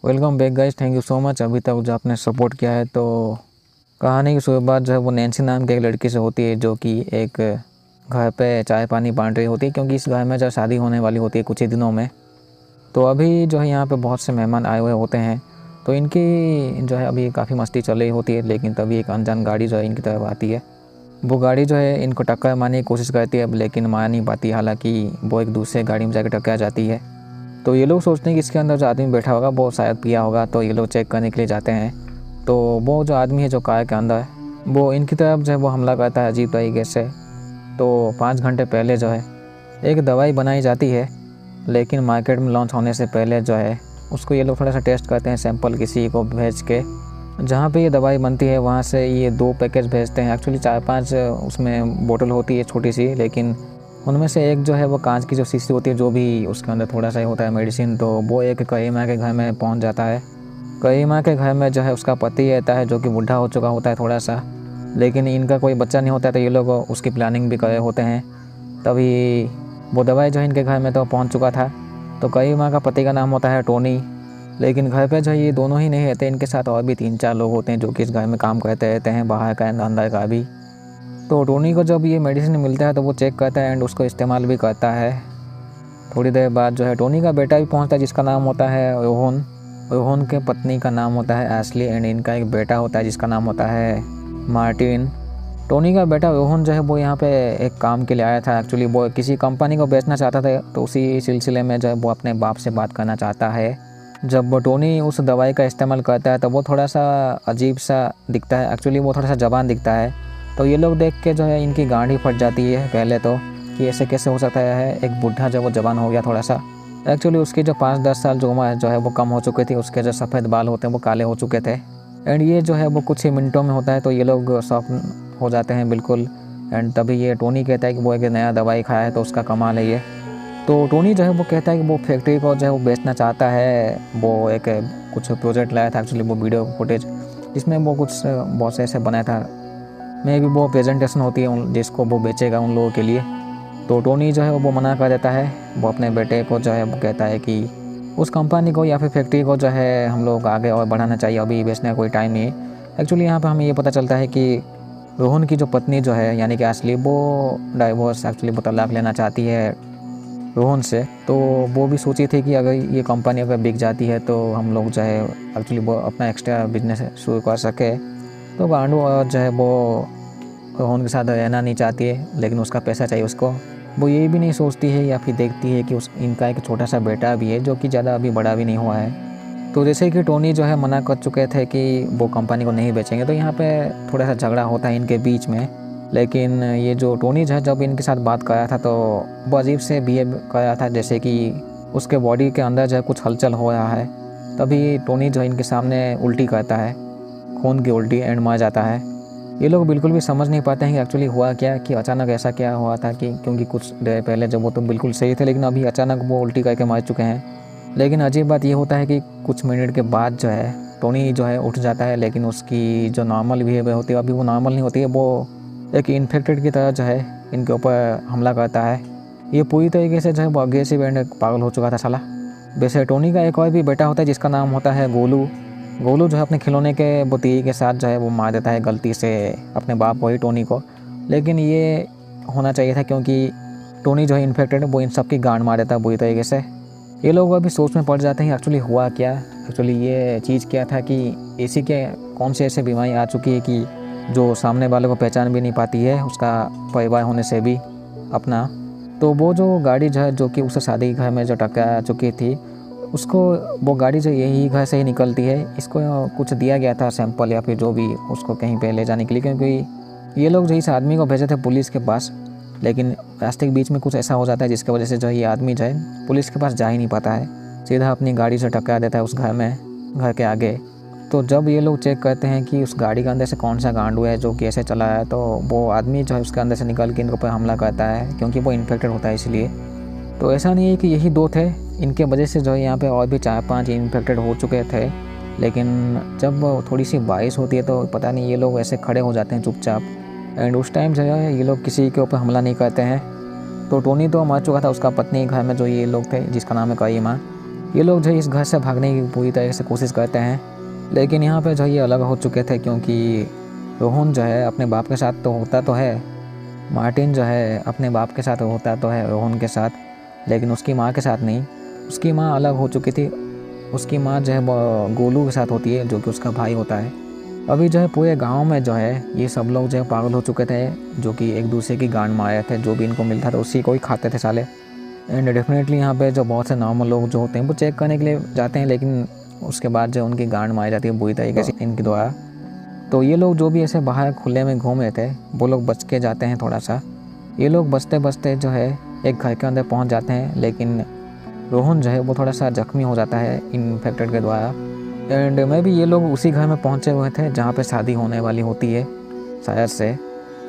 Welcome back guys, thank you so much अभी तक जो आपने सपोर्ट किया है। तो कहानी की शुरुआत जो है वो नैन्सी नाम के एक लड़की से होती है, जो कि एक घर पे चाय पानी बांट रही होती है, क्योंकि इस घर में जो शादी होने वाली होती है कुछ ही दिनों में। तो अभी जो है यहाँ पे बहुत से मेहमान आए हुए होते हैं, तो इनकी जो है अभी काफ़ी मस्ती चल रही होती है। लेकिन तभी एक अनजान गाड़ी जो है इनकी तरफ आती है। वो गाड़ी जो है इनको टक्कर मारने की कोशिश करती है, लेकिन मार नहीं पाती। हालाँकि वो एक दूसरे गाड़ी में जाकर टकरा जाती है। तो ये लोग सोचते हैं कि इसके अंदर जो आदमी बैठा होगा वो शायद पिया होगा, तो ये लोग चेक करने के लिए जाते हैं। तो वो जो आदमी है जो कार के अंदर है, वो इनकी तरफ जो है वो हमला करता है अजीब तरीके से। तो 5 घंटे पहले जो है एक दवाई बनाई जाती है, लेकिन मार्केट में लॉन्च होने से पहले जो है उसको ये लोग थोड़ा सा टेस्ट करते हैं, सैंपल किसी को भेज के। जहाँ पे ये दवाई बनती है वहाँ से ये 2 पैकेज भेजते हैं। एक्चुअली 4-5 उसमें बोतल होती है छोटी सी, लेकिन उनमें से एक जो है वो कांच की जो शीशी होती है, जो भी उसके अंदर थोड़ा सा ही होता है मेडिसिन, तो वो एक करीमा के घर में पहुंच जाता है। करीमा के घर में जो है उसका पति रहता है, जो कि बूढ़ा हो चुका होता है थोड़ा सा, लेकिन इनका कोई बच्चा नहीं होता है। तो ये लोग उसकी प्लानिंग भी कर रहे होते हैं। तभी वो दवाई जो है इनके घर में तो पहुँच चुका था। तो करीमा का पति का नाम होता है टोनी। लेकिन घर पे जो ये दोनों ही नहीं रहते, इनके साथ और भी 3-4 लोग होते हैं जो कि इस घर में काम करते रहते हैं, बाहर का अंदर का भी। तो टोनी को जब ये मेडिसिन मिलता है तो वो चेक करता है एंड उसको इस्तेमाल भी करता है। थोड़ी देर बाद जो है टोनी का बेटा भी पहुंचता है, जिसका नाम होता है रोहन। रोहन के पत्नी का नाम होता है एशली एंड इनका एक बेटा होता है जिसका नाम होता है मार्टिन। टोनी का बेटा रोहन जो है वो यहाँ पे एक काम के लिए आया था। एक्चुअली वो किसी कंपनी को बेचना चाहता था, तो उसी सिलसिले में जो है वो अपने बाप से बात करना चाहता है। जब वो टोनी उस दवाई का इस्तेमाल करता है तो वो थोड़ा सा अजीब सा दिखता है। एक्चुअली वो थोड़ा सा जवान दिखता है। तो ये लोग देख के जो है इनकी गांड फट जाती है पहले तो, कि ऐसे कैसे हो सकता है एक बुढ़ा जो वो जवान हो गया थोड़ा सा। एक्चुअली उसकी जो 5-10 साल जो उम्र जो है वो कम हो चुकी थी, उसके जो सफ़ेद बाल होते हैं वो काले हो चुके थे। एंड ये जो है वो कुछ ही मिनटों में होता है, तो ये लोग शॉक हो जाते हैं बिल्कुल। एंड तभी ये टोनी कहता है कि वो एक नया दवाई खाया है तो उसका कमाल है ये। तो टोनी जो है वो कहता है कि वो फैक्ट्री को जो है वो बेचना चाहता है। वो एक कुछ प्रोजेक्ट लाया था, एक्चुअली वो वीडियो फुटेज, जिसमें वो कुछ बहुत से ऐसे बनाया था। मे भी वो प्रेजेंटेशन होती है जिसको वो बेचेगा उन लोगों के लिए। तो टोनी जो है वो मना कर देता है। वो अपने बेटे को जो है वो कहता है कि उस कंपनी को या फिर फैक्ट्री को जो है हम लोग आगे और बढ़ाना चाहिए, अभी बेचने का कोई टाइम नहीं है। एक्चुअली यहाँ पर हमें ये पता चलता है कि रोहन की जो पत्नी जो है यानी कि एशली, वो डाइवोर्स एक्चुअली वो तलाक लेना चाहती है रोहन से। तो वो भी सोची थी कि अगर ये कंपनी अगर बिक जाती है तो हम लोग जो है एक्चुअली वो अपना एक्स्ट्रा बिजनेस शुरू कर सके। तो गांडू और जो है वो रोहन के साथ रहना नहीं चाहती है, लेकिन उसका पैसा चाहिए उसको। वो ये भी नहीं सोचती है या फिर देखती है कि इनका एक छोटा सा बेटा भी है जो कि ज़्यादा अभी बड़ा भी नहीं हुआ है। तो जैसे कि टोनी जो है मना कर चुके थे कि वो कंपनी को नहीं बेचेंगे, तो यहाँ पे थोड़ा सा झगड़ा होता है इनके बीच में। लेकिन ये जो टोनी जो है जब इनके साथ बात कराया था तो वो अजीब से बिहेव कराया था, जैसे कि उसके बॉडी के अंदर जो है कुछ हलचल हो रहा है। तभी टोनी जो है इनके सामने उल्टी करता है, खून की उल्टी, एंड मर जाता है। ये लोग बिल्कुल भी समझ नहीं पाते हैं कि एक्चुअली हुआ क्या, कि अचानक ऐसा क्या हुआ था, कि क्योंकि कुछ देर पहले जब वो तो बिल्कुल सही थे, लेकिन अभी अचानक वो उल्टी करके मर चुके हैं। लेकिन अजीब बात ये होता है कि कुछ मिनट के बाद जो है टोनी जो है उठ जाता है, लेकिन उसकी जो नॉर्मल बिहेवियर होती है अभी वो नॉर्मल नहीं होती है। वो एक इन्फेक्टेड की तरह जो है इनके ऊपर हमला करता है। ये पूरी तरीके से जो है वो अग्रेसिव एंड पागल हो चुका था साला। वैसे टोनी का एक और भी बेटा होता है जिसका नाम होता है गोलू। गोलू जो है अपने खिलौने के बुतीई के साथ जो है वो मार देता है गलती से अपने बाप को ही, टोनी को। लेकिन ये होना चाहिए था, क्योंकि टोनी जो है इन्फेक्टेड, वो इन सब की गांड मार देता है बुरी तरीके से। ये लोग अभी सोच में पड़ जाते हैं एक्चुअली हुआ क्या। एक्चुअली ये चीज़ क्या था कि ऐसी के कौन से ऐसे बीमारी आ चुकी है कि जो सामने वाले को पहचान भी नहीं पाती है, उसका परिवार होने से भी अपना। तो वो जो गाड़ी जो है जो कि उस शादी घर में जो टकरा चुकी थी, उसको वो गाड़ी जो यही घर से ही निकलती है। इसको कुछ दिया गया था सैंपल या फिर जो भी उसको कहीं पे ले जाने के लिए, क्योंकि ये लोग जो इस आदमी को भेजे थे पुलिस के पास, लेकिन रास्ते के बीच में कुछ ऐसा हो जाता है जिसकी वजह से जो ये आदमी जो है पुलिस के पास जा ही नहीं पाता है, सीधा अपनी गाड़ी से टकरा देता है उस घर में, घर के आगे। तो जब ये लोग चेक करते हैं कि उस गाड़ी के अंदर से कौन सा गांडू है जो कि ऐसे चला है, तो वो आदमी जो है उसके अंदर से निकल के इनके ऊपर हमला करता है, क्योंकि वो इन्फेक्टेड होता है इसलिए। तो ऐसा नहीं है कि यही 2 थे, इनके वजह से जो है यहाँ पे और भी 4-5 इन्फेक्टेड हो चुके थे। लेकिन जब थोड़ी सी बारिश होती है तो पता नहीं ये लोग ऐसे खड़े हो जाते हैं चुपचाप, एंड उस टाइम जो है ये लोग किसी के ऊपर हमला नहीं करते हैं। तो टोनी तो मर चुका था, उसका पत्नी घर में जो ये लोग थे जिसका नाम है करीमा, ये लोग जो है इस घर से भागने की पूरी तरीके से कोशिश करते हैं, लेकिन यहाँ पे जो ये अलग हो चुके थे, क्योंकि रोहन जो है अपने बाप के साथ तो होता तो है, मार्टिन जो है अपने बाप के साथ होता तो है रोहन के साथ, लेकिन उसकी माँ के साथ नहीं। उसकी माँ अलग हो चुकी थी। उसकी माँ जो है गोलू के साथ होती है, जो कि उसका भाई होता है। अभी जो है पूरे गांव में जो है ये सब लोग जो है पागल हो चुके थे, जो कि एक दूसरे की गांड मारे थे। जो भी इनको मिलता था उसी को ही खाते थे साले। एंड डेफिनेटली यहाँ पे जो बहुत से नॉर्मल लोग जो होते हैं वो चेक करने के लिए जाते हैं, लेकिन उसके बाद जो उनकी गांड मारी जाती है बुरी तरीके से इनके द्वारा। तो ये लोग जो भी ऐसे बाहर खुले में घूम रहे थे वो लोग बच के जाते हैं थोड़ा सा। ये लोग बचते बचते जो है एक घर के अंदर पहुँच जाते हैं, लेकिन रोहन जो है वो थोड़ा सा जख्मी हो जाता है इन्फेक्टेड के द्वारा। एंड मैं भी ये लोग उसी घर में पहुंचे हुए थे जहाँ पे शादी होने वाली होती है शायद से।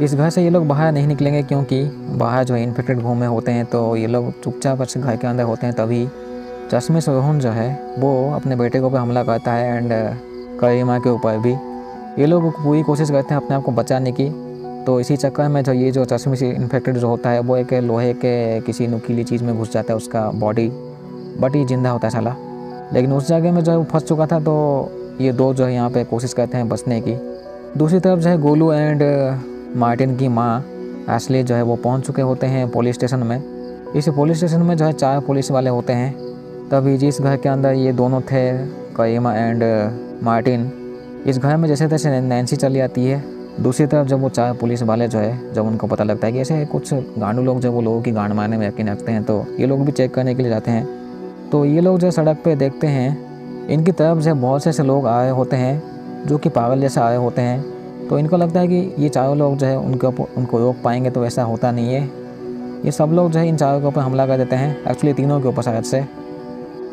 इस घर से ये लोग बाहर नहीं निकलेंगे, क्योंकि बाहर जो है इन्फेक्टेड घूमे होते हैं, तो ये लोग चुपचाप से घर के अंदर होते हैं। तभी चश्मे से रोहन जो है वो अपने बेटे के ऊपर हमला करता है एंड करीमा के ऊपर भी। ये लोग पूरी कोशिश करते हैं अपने आप को बचाने की। तो इसी चक्कर में जो ये जो चश्मे से इन्फेक्टेड जो होता है वो एक लोहे के किसी नुकीली चीज़ में घुस जाता है उसका बॉडी, बट ये जिंदा होता है साला। लेकिन उस जगह में जो है वो फंस चुका था, तो ये दो जो है यहाँ पे कोशिश करते हैं बचने की। दूसरी तरफ जो है गोलू एंड मार्टिन की माँ एशली जो है वो पहुँच चुके होते हैं पुलिस स्टेशन में। इस पुलिस स्टेशन में जो है 4 पुलिस वाले होते हैं। तभी जिस घर के अंदर ये दोनों थे, करीमा एंड मार्टिन, इस घर में जैसे तैसे नैन्सी चली आती है। दूसरी तरफ जब वो 4 पुलिस वाले जो है, जब उनको पता लगता है कि ऐसे कुछ गांडू लोग जब वो लोगों की गांड मारने में यकीन रखते हैं, तो ये लोग भी चेक करने के लिए जाते हैं। तो ये लोग जो सड़क पे देखते हैं इनकी तरफ से बहुत से ऐसे लोग आए होते हैं जो कि पागल जैसे आए होते हैं। तो इनको लगता है कि ये चारों लोग जो है उनको रोक पाएंगे, तो ऐसा होता नहीं है। ये सब लोग जो है इन चारों के ऊपर हमला कर देते हैं, एक्चुअली तीनों के ऊपर शायद से।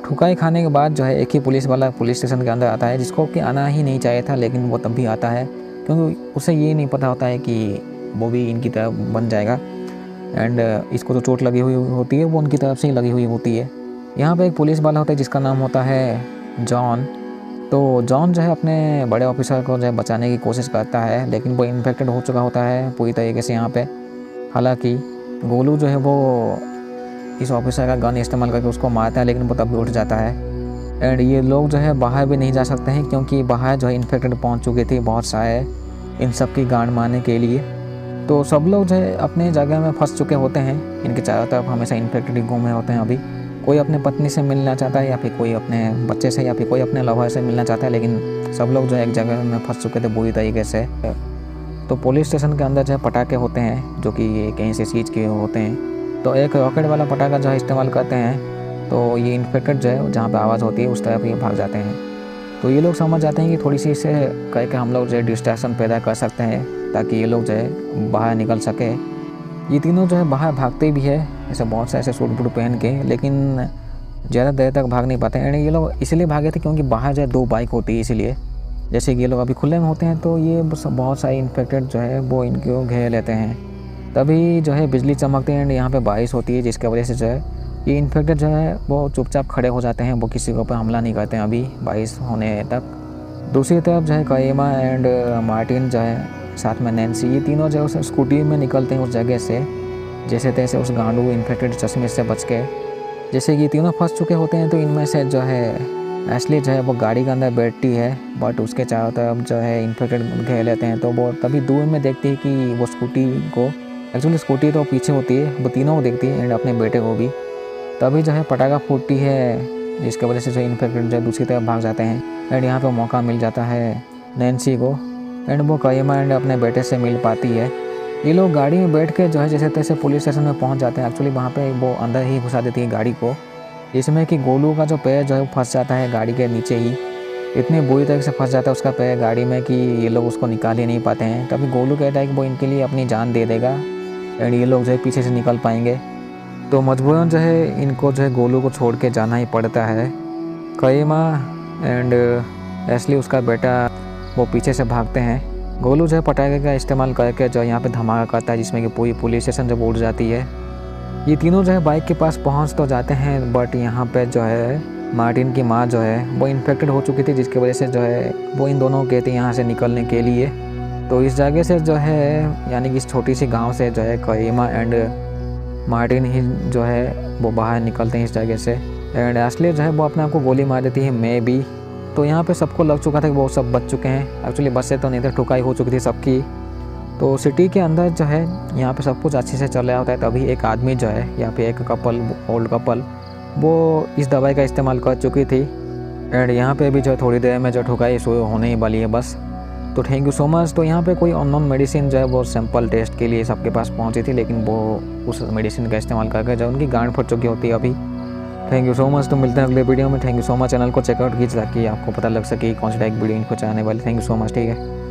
ठुकाई खाने के बाद जो है एक ही पुलिस वाला पुलिस स्टेशन के अंदर आता है, जिसको कि आना ही नहीं चाहिए था, लेकिन वो तब भी आता है, क्योंकि उसे ये नहीं पता होता है कि वो भी इनकी तरफ बन जाएगा। एंड इसको जो चोट लगी हुई होती है वो उनकी तरफ से ही लगी हुई होती है। यहाँ पे एक पुलिस वाला होता है जिसका नाम होता है जॉन। तो जॉन जो है अपने बड़े ऑफिसर को जो है बचाने की कोशिश करता है, लेकिन वो इन्फेक्टेड हो चुका होता है पूरी तरीके से यहाँ पे। हालांकि गोलू जो है वो इस ऑफिसर का गन इस्तेमाल करके उसको मारता है, लेकिन वो तब भी उठ जाता है। एंड ये लोग जो है बाहर भी नहीं जा सकते हैं, क्योंकि बाहर जो है इन्फेक्टेड पहुँच चुकी थी बहुत सारे इन सब की गांड मारने के लिए। तो सब लोग जो है अपने जगह में फंस चुके होते हैं। इनके चारों तरफ हमेशा इन्फेक्टेड घूमे होते हैं। अभी कोई अपने पत्नी से मिलना चाहता है, या फिर कोई अपने बच्चे से, या फिर कोई अपने लवर से मिलना चाहता है, लेकिन सब लोग जो है एक जगह में फंस चुके थे बुरी तरीके से। तो पुलिस स्टेशन के अंदर जो है पटाखे होते हैं, जो कि कहीं से चीज़ के होते हैं। तो एक रॉकेट वाला पटाखा जो है इस्तेमाल करते हैं, तो ये इन्फेक्टेड जो है जहाँ पर आवाज़ होती है उस तरफ ये भाग जाते हैं। तो ये लोग समझ जाते हैं कि थोड़ी सी इसे करके हम लोग जो है डिस्ट्रैक्शन पैदा कर सकते हैं, ताकि ये लोग जो है बाहर निकल सके। ये तीनों जो है बाहर भागते भी है ऐसे बहुत से ऐसे सूट बूट पहन के, लेकिन ज़्यादा देर तक भाग नहीं पाते। एंड ये लोग इसलिए भागे थे क्योंकि बाहर जो है 2 बाइक होती है, इसीलिए। जैसे कि ये लोग अभी खुले में होते हैं, तो ये बहुत सारे इन्फेक्टेड जो है वो इनको घेर लेते हैं। तभी जो है बिजली चमकती है एंड यहाँ पे बारिश होती है, जिसकी वजह से जो है ये इन्फेक्टेड जो है वो चुपचाप खड़े हो जाते हैं। वो किसी के ऊपर हमला नहीं करते हैं अभी बारिश होने तक। दूसरी तरफ जो है करीमा एंड मार्टिन जो है साथ में नैन्सी, ये तीनों जो है उस स्कूटी में निकलते हैं उस जगह से, जैसे तैसे उस गांडू इन्फेक्टेड चश्मे से बच के। जैसे कि तीनों फंस चुके होते हैं, तो इनमें से जो है एशली जो है वो गाड़ी के अंदर बैठती है, बट उसके चारों तरफ जो है इन्फेक्टेड घेर लेते हैं। तो वो तभी दूर में देखती है कि वो स्कूटी को, एक्चुअली स्कूटी तो पीछे होती है, वो तीनों को देखती है एंड अपने बेटे को भी। तभी जो है पटाखा फूटती है, जिसकी वजह से जो इन्फेक्टेड जो है दूसरी तरफ भाग जाते हैं। एंड यहाँ पर मौका मिल जाता है नैन्सी को, एंड वो करीमा एंड अपने बेटे से मिल पाती है। ये लोग गाड़ी में बैठ के जो है जैसे तैसे पुलिस स्टेशन में पहुंच जाते हैं। एक्चुअली वहाँ पे वो अंदर ही घुसा देती है गाड़ी को, जिसमें कि गोलू का जो पैर जो है वो फंस जाता है गाड़ी के नीचे ही। इतनी बुरी तरह से फंस जाता है उसका पैर गाड़ी में कि ये लोग उसको निकाल ही नहीं पाते हैं। तभी गोलू कहता है कि वो इनके लिए अपनी जान दे देगा एंड ये लोग जो है पीछे से निकल पाएंगे। तो मजबूरन जो है इनको जो है गोलू को छोड़ के जाना ही पड़ता है। करीमा एंड एशली उसका बेटा वो पीछे से भागते हैं। गोलू जो है पटाखे का इस्तेमाल करके जो यहाँ पे धमाका करता है, जिसमें कि पूरी पुलिस स्टेशन जब उड़ जाती है। ये तीनों जो है बाइक के पास पहुँच तो जाते हैं, बट यहाँ पे जो है मार्टिन की माँ जो है वो इन्फेक्टेड हो चुकी थी, जिसकी वजह से जो है वो इन दोनों कहते हैं यहाँ से निकलने के लिए। तो इस जगह से जो है यानी कि इस छोटी सी गाँव से जो है करीमा एंड मार्टिन ही जो है वो बाहर निकलते हैं इस जगह से। एंड एशले जो है वो अपने आप को गोली मार देती है, मैं भी। तो यहाँ पे सबको लग चुका था कि वो सब बच चुके हैं। एक्चुअली बस से तो नहीं थे, ठुकाई हो चुकी थी सबकी। तो सिटी के अंदर जो है यहाँ पे सब कुछ अच्छे से चल रहा होता है, तभी एक आदमी जो है यहाँ पे एक कपल, ओल्ड कपल, वो इस दवाई का इस्तेमाल कर चुकी थी। एंड यहाँ पे भी जो थोड़ी देर में जो ठुकाई सो होने ही वाली है बस। तो थैंक यू सो मच। तो यहाँ पे कोई अननोन मेडिसिन जो है वो सैंपल टेस्ट के लिए सबके पास पहुँची थी, लेकिन वो उस मेडिसिन का इस्तेमाल करके जो उनकी गांड फट चुकी होती है अभी। Thank you so much. तो मिलते हैं अगले वीडियो में। Thank you so much. Channel को चेकआउट कीजिए ताकि आपको पता लग सके कौन सी टाइप वीडियो इनको चाहने वाली। Thank you so much. ठीक है।